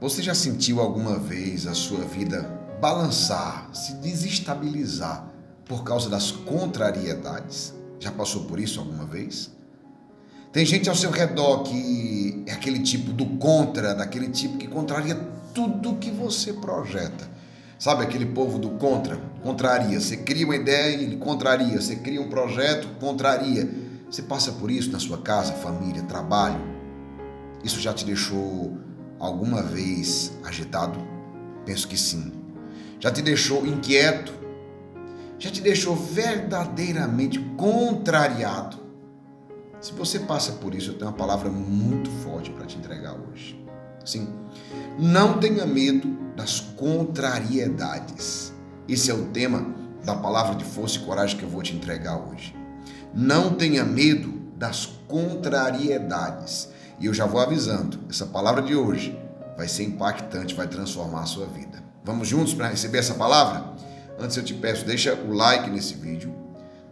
Você já sentiu alguma vez a sua vida balançar, se desestabilizar por causa das contrariedades? Já passou por isso alguma vez? Tem gente ao seu redor que é aquele tipo do contra, daquele tipo que contraria tudo que você projeta. Sabe aquele povo do contra? Contraria. Você cria uma ideia e ele contraria. Você cria um projeto, contraria. Você passa por isso na sua casa, família, trabalho? Isso já te deixou alguma vez agitado? Penso que sim. Já te deixou inquieto? Já te deixou verdadeiramente contrariado? Se você passa por isso, eu tenho uma palavra muito forte para te entregar hoje. Sim, não tenha medo das contrariedades. Esse é o tema da palavra de força e coragem que eu vou te entregar hoje. Não tenha medo das contrariedades. E eu já vou avisando, essa palavra de hoje vai ser impactante, vai transformar a sua vida. Vamos juntos para receber essa palavra? Antes eu te peço, deixa o like nesse vídeo.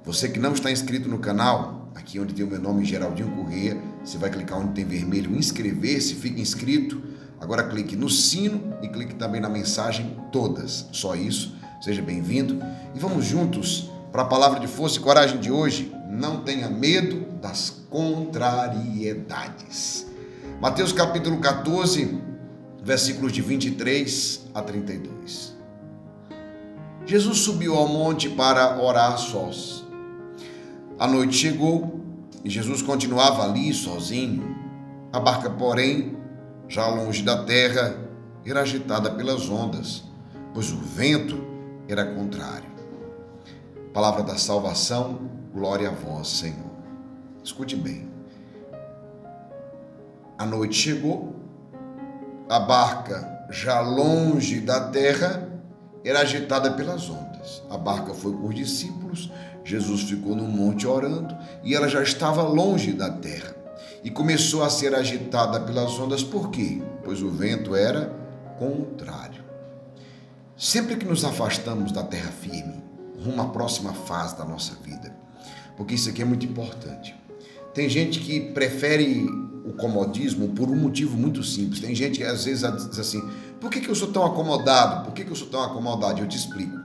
Você que não está inscrito no canal, aqui onde tem o meu nome, Geraldinho Corrêa, você vai clicar onde tem vermelho, inscrever-se, fique inscrito. Agora clique no sino e clique também na mensagem todas. Só isso, seja bem-vindo. E vamos juntos para a palavra de força e coragem de hoje. Não tenha medo das contrariedades. Mateus capítulo 14, versículos de 23 a 32. Jesus subiu ao monte para orar sós. A noite chegou e Jesus continuava ali sozinho. A barca, porém, já longe da terra, era agitada pelas ondas, pois o vento era contrário. Palavra da salvação, glória a vós, Senhor. Escute bem. A noite chegou, a barca, já longe da terra, era agitada pelas ondas. A barca foi com os discípulos, Jesus ficou no monte orando e ela já estava longe da terra. E começou a ser agitada pelas ondas, por quê? Pois o vento era contrário. Sempre que nos afastamos da terra firme, rumo à próxima fase da nossa vida, porque isso aqui é muito importante. Tem gente que prefere o comodismo por um motivo muito simples. Tem gente que às vezes diz assim, por que eu sou tão acomodado? Por que eu sou tão acomodado? Eu te explico.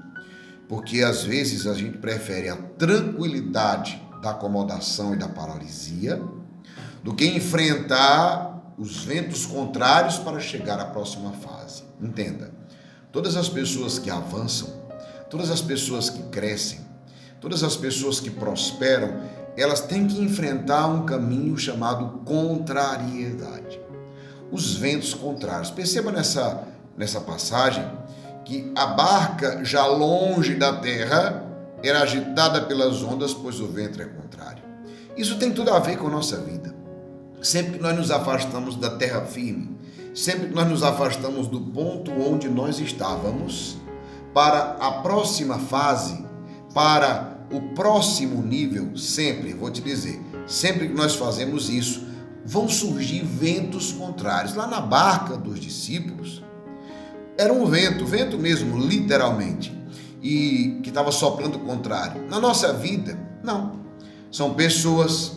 Porque às vezes a gente prefere a tranquilidade da acomodação e da paralisia do que enfrentar os ventos contrários para chegar à próxima fase. Entenda, todas as pessoas que avançam, todas as pessoas que crescem, todas as pessoas que prosperam, elas têm que enfrentar um caminho chamado contrariedade. Os ventos contrários. Perceba nessa passagem que a barca, já longe da terra, era agitada pelas ondas, pois o vento é contrário. Isso tem tudo a ver com a nossa vida. Sempre que nós nos afastamos da terra firme, sempre que nós nos afastamos do ponto onde nós estávamos, para a próxima fase, para o próximo nível, sempre, vou te dizer, sempre que nós fazemos isso, vão surgir ventos contrários. Lá na barca dos discípulos, era um vento mesmo, literalmente, e que estava soprando o contrário. Na nossa vida, não. São pessoas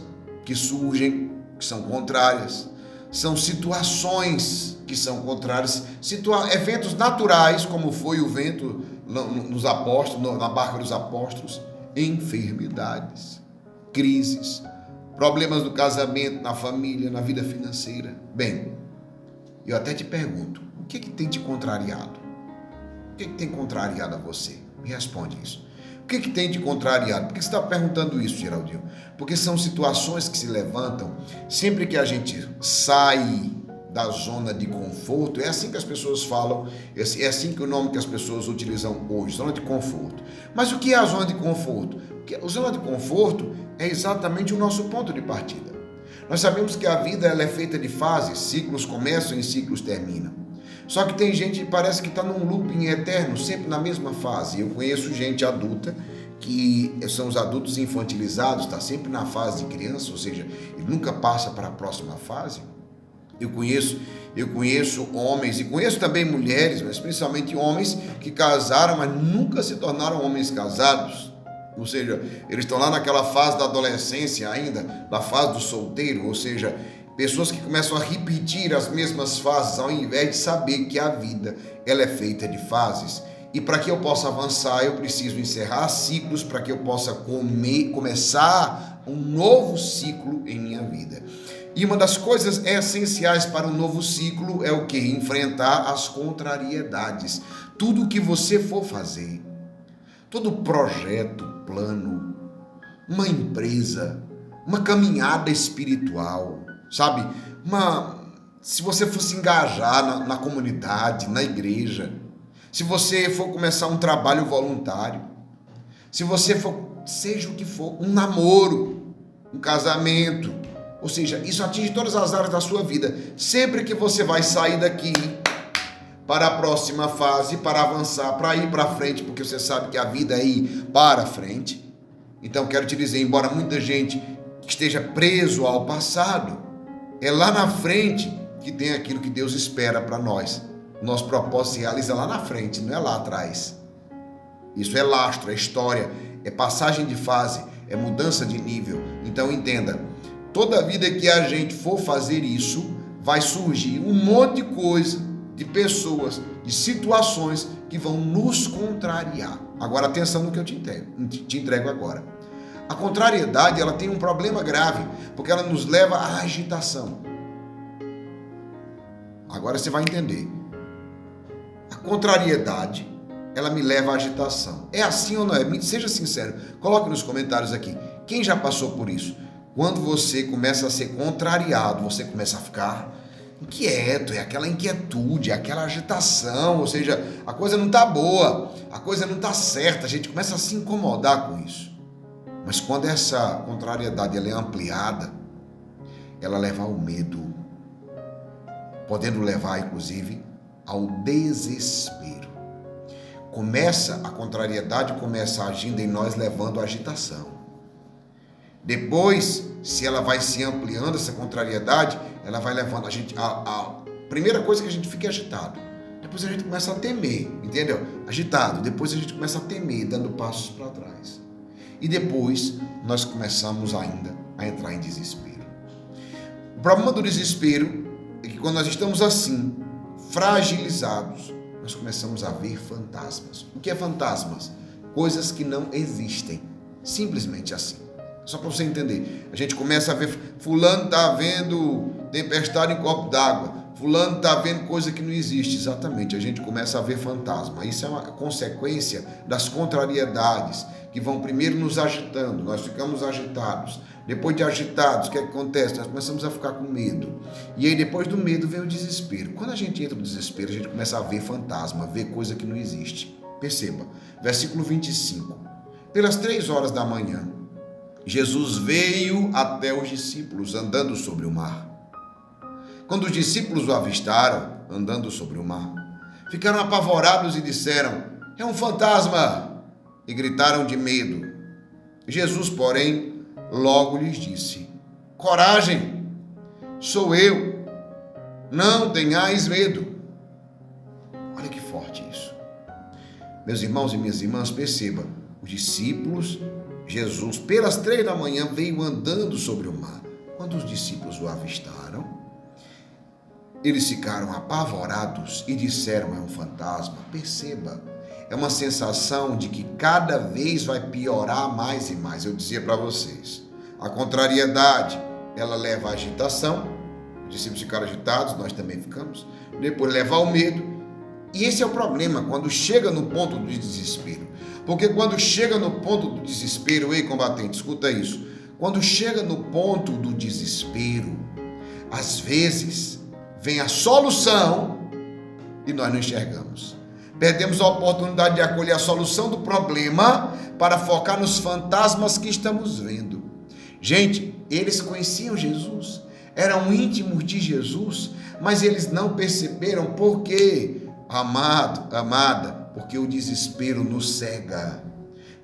que surgem, que são contrárias. São situações que são contrárias. Eventos naturais, como foi o vento nos apóstolos, na barca dos apóstolos. Enfermidades, crises, problemas do casamento, na família, na vida financeira. Bem, eu até te pergunto, o que tem te contrariado? O que tem contrariado a você? Me responde isso. O que tem te contrariado? Por que você está perguntando isso, Geraldinho? Porque são situações que se levantam sempre que a gente sai da zona de conforto. É assim que as pessoas falam, é assim que o nome que as pessoas utilizam hoje, zona de conforto. Mas o que é a zona de conforto? A zona de conforto é exatamente o nosso ponto de partida. Nós sabemos que a vida ela é feita de fases, ciclos começam e ciclos terminam. Só que tem gente que parece que está num looping eterno, sempre na mesma fase. Eu conheço gente adulta, que são os adultos infantilizados, está sempre na fase de criança, ou seja, ele nunca passa para a próxima fase. Eu conheço homens e conheço também mulheres, mas principalmente homens que casaram, mas nunca se tornaram homens casados. Ou seja, eles estão lá naquela fase da adolescência ainda, na fase do solteiro, ou seja, Pessoas que começam a repetir as mesmas fases ao invés de saber que a vida ela é feita de fases. E para que eu possa avançar, eu preciso encerrar ciclos para que eu possa começar um novo ciclo em minha vida. E uma das coisas essenciais para um novo ciclo é o que? Enfrentar as contrariedades. Tudo o que você for fazer, todo projeto, plano, uma empresa, uma caminhada espiritual, sabe? Se você fosse engajar na comunidade, na igreja, se você for começar um trabalho voluntário, se você for, seja o que for, um namoro, um casamento, ou seja, isso atinge todas as áreas da sua vida. Sempre que você vai sair daqui para a próxima fase, para avançar, para ir para frente, porque você sabe que a vida é ir para frente. Então quero te dizer, embora muita gente esteja preso ao passado, é lá na frente que tem aquilo que Deus espera para nós. Nosso propósito se realiza lá na frente, não é lá atrás. Isso é lastro, é história, é passagem de fase, é mudança de nível. Então entenda, toda vida que a gente for fazer isso, vai surgir um monte de coisa, de pessoas, de situações que vão nos contrariar. Agora atenção no que eu te entrego agora. A contrariedade, ela tem um problema grave, porque ela nos leva à agitação. Agora você vai entender. A contrariedade, ela me leva à agitação. É assim ou não é? Seja sincero. Coloque nos comentários aqui. Quem já passou por isso? Quando você começa a ser contrariado, você começa a ficar inquieto, é aquela inquietude, é aquela agitação, ou seja, a coisa não está boa, a coisa não está certa, a gente começa a se incomodar com isso. Mas quando essa contrariedade ela é ampliada, ela leva ao medo, podendo levar, inclusive, ao desespero. A contrariedade começa agindo em nós, levando à agitação. Depois, se ela vai se ampliando, essa contrariedade, ela vai levando a gente a primeira coisa que a gente fica agitado. Depois a gente começa a temer, entendeu? Agitado. Depois a gente começa a temer, dando passos para trás. E depois nós começamos ainda a entrar em desespero. O problema do desespero é que quando nós estamos assim, fragilizados, nós começamos a ver fantasmas. O que é fantasmas? Coisas que não existem. Simplesmente assim. Só para você entender. A gente começa a ver, fulano está vendo tempestade em copo d'água. Fulano está vendo coisa que não existe. Exatamente, a gente começa a ver fantasma. Isso é uma consequência das contrariedades que vão primeiro nos agitando. Nós ficamos agitados. Depois de agitados, o que acontece? Nós começamos a ficar com medo. E aí depois do medo vem o desespero. Quando a gente entra no desespero, a gente começa a ver fantasma, ver coisa que não existe. Perceba, versículo 25. Pelas 3 horas da manhã, Jesus veio até os discípulos andando sobre o mar. Quando os discípulos o avistaram andando sobre o mar, ficaram apavorados e disseram: "É um fantasma!" e gritaram de medo. Jesus, porém, logo lhes disse: "Coragem, sou eu, não tenhais medo." Olha que forte isso. Meus irmãos e minhas irmãs, perceba, os discípulos, Jesus, pelas 3 da manhã, veio andando sobre o mar. Quando os discípulos o avistaram, eles ficaram apavorados e disseram: "É um fantasma." Perceba, é uma sensação de que cada vez vai piorar mais e mais. Eu dizia para vocês, a contrariedade, ela leva à agitação, os discípulos ficaram agitados, nós também ficamos, depois leva ao medo, e esse é o problema, quando chega no ponto do desespero. Porque quando chega no ponto do desespero, ei combatente, escuta isso, quando chega no ponto do desespero, às vezes vem a solução e nós não enxergamos. Perdemos a oportunidade de acolher a solução do problema para focar nos fantasmas que estamos vendo. Gente, eles conheciam Jesus, eram íntimos de Jesus, mas eles não perceberam. Por quê? Amado, amada, porque o desespero nos cega.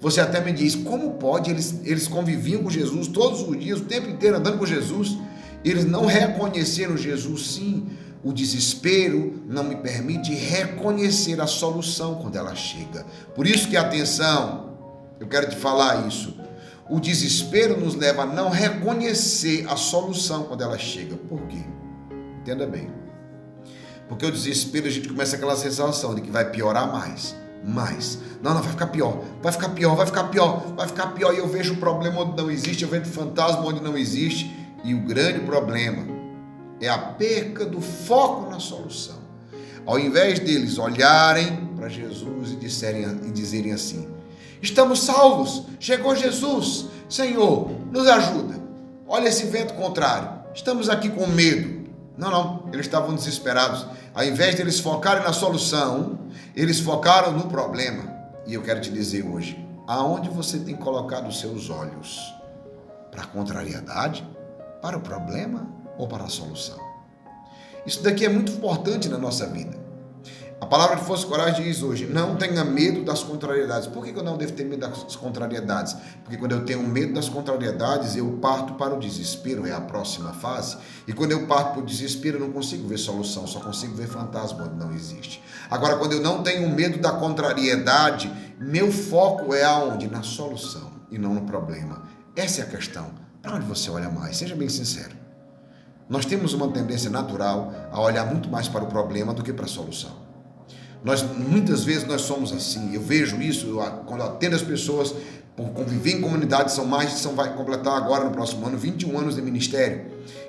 Você até me diz, como pode? Eles conviviam com Jesus todos os dias, o tempo inteiro andando com Jesus. Eles não reconheceram Jesus. Sim, o desespero não me permite reconhecer a solução quando ela chega. Por isso que, atenção, eu quero te falar isso. o desespero nos leva a não reconhecer a solução quando ela chega. Por quê? Entenda bem. Porque o desespero, a gente começa aquela sensação de que vai piorar mais. Não, vai ficar pior. E eu vejo o problema onde não existe, eu vejo o fantasma onde não existe. E o grande problema é a perca do foco na solução. Ao invés deles olharem para Jesus e dizerem assim: estamos salvos, chegou Jesus, Senhor, nos ajuda. Olha esse vento contrário, estamos aqui com medo. Não, eles estavam desesperados. Ao invés de eles focarem na solução, eles focaram no problema. E eu quero te dizer hoje, aonde você tem colocado os seus olhos? Para a contrariedade? Para o problema ou para a solução? Isso daqui é muito importante na nossa vida. A palavra de força e coragem diz hoje: não tenha medo das contrariedades. Por que eu não devo ter medo das contrariedades? Porque quando eu tenho medo das contrariedades, eu parto para o desespero, é a próxima fase. E quando eu parto para o desespero, eu não consigo ver solução, só consigo ver fantasma onde não existe. Agora, quando eu não tenho medo da contrariedade, meu foco é aonde? Na solução e não no problema. Essa é a questão. Para onde você olha mais? Seja bem sincero. Nós temos uma tendência natural a olhar muito mais para o problema do que para a solução. Muitas vezes nós somos assim. Eu vejo isso quando eu atendo as pessoas, por conviver em comunidade, vai completar agora no próximo ano 21 anos de ministério.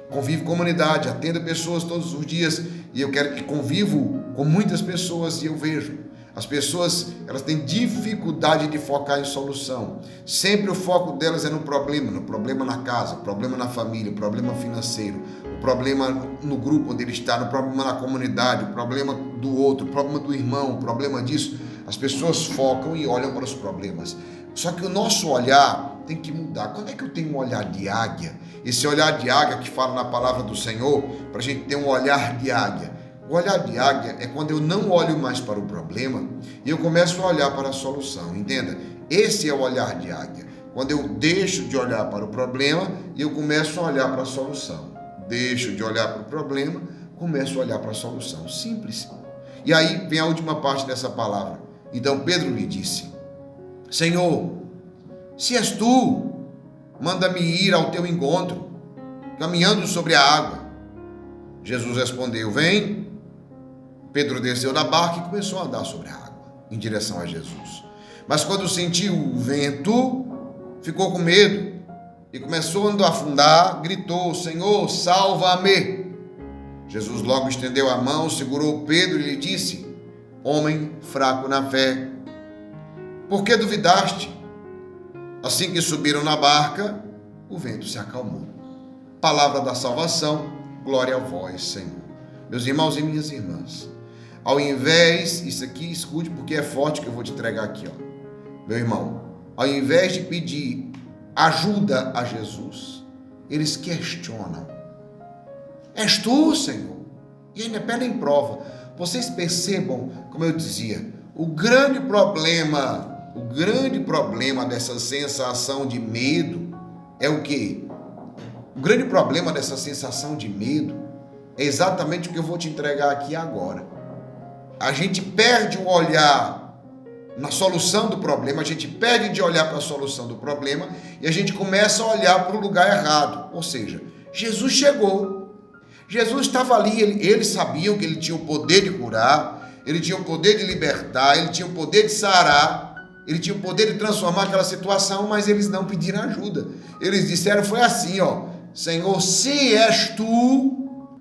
Convivo em comunidade, atendo pessoas todos os dias e convivo com muitas pessoas e eu vejo. As pessoas, elas têm dificuldade de focar em solução. Sempre o foco delas é no problema na casa, problema na família, problema financeiro, o problema no grupo onde ele está, no problema na comunidade, o problema do outro, o problema do irmão, o problema disso. As pessoas focam e olham para os problemas. Só que o nosso olhar tem que mudar. Quando é que eu tenho um olhar de águia? Esse olhar de águia que fala na palavra do Senhor, para a gente ter um olhar de águia. O olhar de águia é quando eu não olho mais para o problema e eu começo a olhar para a solução, entenda? Esse é o olhar de águia. Quando eu deixo de olhar para o problema e eu começo a olhar para a solução. Deixo de olhar para o problema, começo a olhar para a solução. Simples. E aí vem a última parte dessa palavra. Então Pedro lhe disse: Senhor, se és tu, manda-me ir ao teu encontro, caminhando sobre a água. Jesus respondeu: vem. Pedro desceu da barca e começou a andar sobre a água, em direção a Jesus. Mas quando sentiu o vento, ficou com medo e começou a afundar, gritou: Senhor, salva-me. Jesus logo estendeu a mão, segurou Pedro e lhe disse: homem fraco na fé, por que duvidaste? Assim que subiram na barca, o vento se acalmou. Palavra da salvação, glória a vós, Senhor. Meus irmãos e minhas irmãs, ao invés, isso aqui escute porque é forte que eu vou te entregar aqui, ó. Meu irmão, ao invés de pedir ajuda a Jesus, eles questionam: és tu, Senhor? E ainda pedem prova. Vocês percebam, como eu dizia, o grande problema dessa sensação de medo é o quê? O grande problema dessa sensação de medo é exatamente o que eu vou te entregar aqui agora. A gente perde o olhar na solução do problema, a gente perde de olhar para a solução do problema e a gente começa a olhar para o lugar errado. Ou seja, Jesus chegou, Jesus estava ali, eles sabiam que ele tinha o poder de curar, ele tinha o poder de libertar, ele tinha o poder de sarar, ele tinha o poder de transformar aquela situação, mas eles não pediram ajuda. Eles disseram, foi assim, ó: Senhor, se és tu.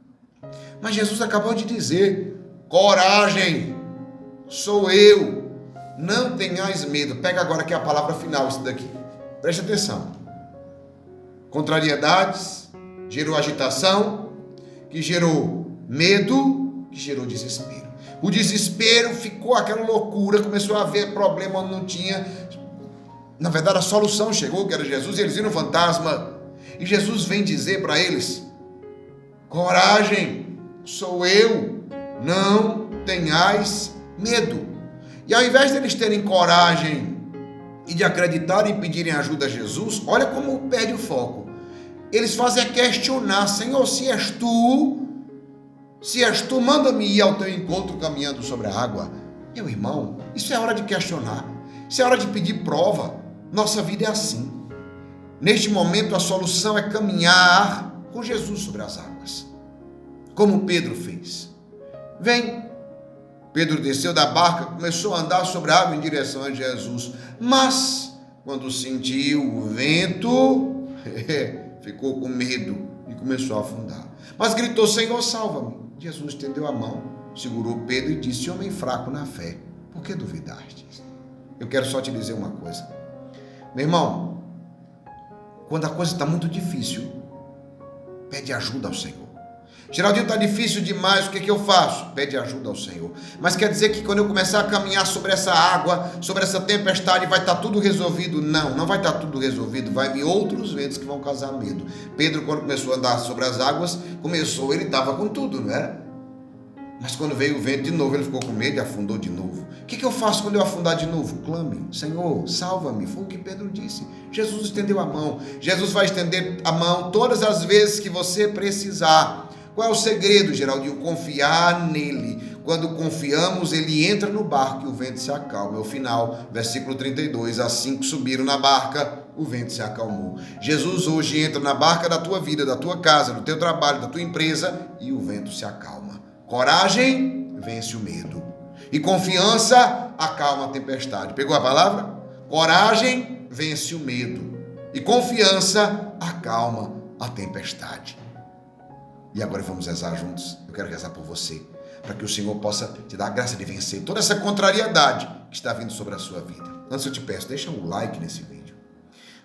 Mas Jesus acabou de dizer: coragem, sou eu, não tenhais medo. Pega agora aqui a palavra final, isso daqui, preste atenção. Contrariedades gerou agitação, que gerou medo, que gerou desespero. O desespero ficou aquela loucura, começou a haver problema onde não tinha. Na verdade, a solução chegou, que era Jesus, e eles viram o fantasma. E Jesus vem dizer para eles: coragem, sou eu, não tenhais medo. E ao invés de eles terem coragem e de acreditarem e pedirem ajuda a Jesus, olha como perde o foco. Eles fazem questionar: Senhor, se és tu, manda-me ir ao teu encontro caminhando sobre a água. Meu irmão, isso é hora de questionar, isso é hora de pedir prova. Nossa vida é assim. Neste momento, a solução é caminhar com Jesus sobre as águas, como Pedro fez. Vem. Pedro desceu da barca, começou a andar sobre a água em direção a Jesus, mas quando sentiu o vento, ficou com medo e começou a afundar. Mas gritou: Senhor, salva-me. Jesus estendeu a mão, segurou Pedro e disse: homem fraco na fé, por que duvidaste? Eu quero só te dizer uma coisa, meu irmão, quando a coisa está muito difícil, pede ajuda ao Senhor. Geraldinho, está difícil demais, o que eu faço? Pede ajuda ao Senhor. Mas quer dizer que quando eu começar a caminhar sobre essa água, sobre essa tempestade, vai estar tudo resolvido? Não, não vai estar tudo resolvido, vai vir outros ventos que vão causar medo. Pedro, quando começou a andar sobre as águas, ele estava com tudo, não era? Mas quando veio o vento de novo, ele ficou com medo e afundou de novo. O que eu faço quando eu afundar de novo? Clame: Senhor, salva-me. Foi o que Pedro disse. Jesus estendeu a mão. Jesus vai estender a mão todas as vezes que você precisar. Qual é o segredo, Geraldinho? Confiar nele. Quando confiamos, ele entra no barco e o vento se acalma. É o final, versículo 32. Assim que subiram na barca, o vento se acalmou. Jesus hoje entra na barca da tua vida, da tua casa, do teu trabalho, da tua empresa, e o vento se acalma. Coragem vence o medo. E confiança acalma a tempestade. Pegou a palavra? Coragem vence o medo. E confiança acalma a tempestade. E agora vamos rezar juntos. Eu quero rezar por você, para que o Senhor possa te dar a graça de vencer toda essa contrariedade que está vindo sobre a sua vida. Antes eu te peço, deixa um like nesse vídeo.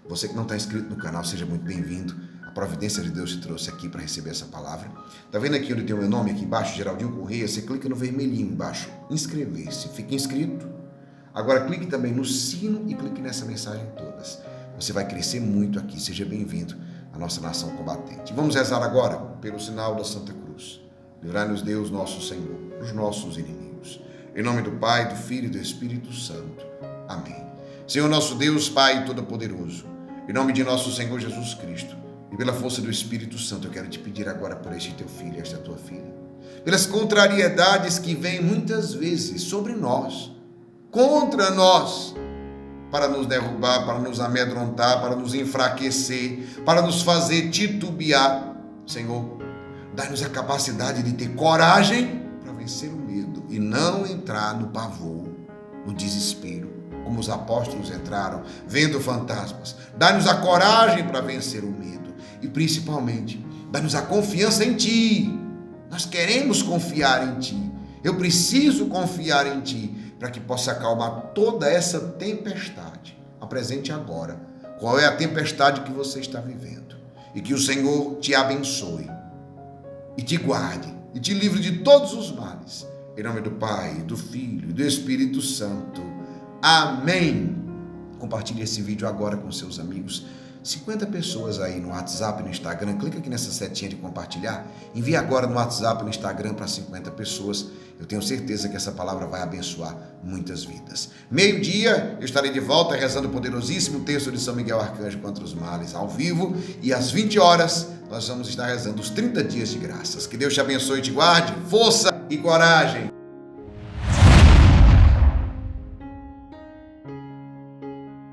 Você que não está inscrito no canal, seja muito bem-vindo. A providência de Deus te trouxe aqui para receber essa palavra. Está vendo aqui onde tem o meu nome, aqui embaixo, Geraldinho Correia? Você clica no vermelhinho embaixo, inscrever-se, fique inscrito. Agora clique também no sino e clique nessa mensagem todas. Você vai crescer muito aqui, seja bem-vindo à nossa nação combatente. Vamos rezar agora pelo sinal da Santa Cruz. Livrai-nos Deus, nosso Senhor, dos nossos inimigos. Em nome do Pai, do Filho e do Espírito Santo. Amém. Senhor nosso Deus, Pai Todo-Poderoso, em nome de nosso Senhor Jesus Cristo, e pela força do Espírito Santo, eu quero te pedir agora por este teu filho e esta tua filha, pelas contrariedades que vêm muitas vezes sobre nós, contra nós, para nos derrubar, para nos amedrontar, para nos enfraquecer, para nos fazer titubear. Senhor, dá-nos a capacidade de ter coragem para vencer o medo e não entrar no pavor, no desespero, como os apóstolos entraram, vendo fantasmas. Dá-nos a coragem para vencer o medo e, principalmente, dá-nos a confiança em Ti. Nós queremos confiar em Ti. Eu preciso confiar em Ti para que possa acalmar toda essa tempestade. Apresente agora qual é a tempestade que você está vivendo e que o Senhor te abençoe e te guarde e te livre de todos os males. Em nome do Pai, do Filho e do Espírito Santo. Amém. Compartilhe esse vídeo agora com seus amigos. 50 pessoas aí no WhatsApp e no Instagram. Clica aqui nessa setinha de compartilhar. Envie agora no WhatsApp e no Instagram para 50 pessoas. Eu tenho certeza que essa palavra vai abençoar muitas vidas. Meio-dia, eu estarei de volta rezando o poderosíssimo texto de São Miguel Arcanjo contra os males, ao vivo. E às 20 horas, nós vamos estar rezando os 30 dias de graças. Que Deus te abençoe e te guarde. Força e coragem.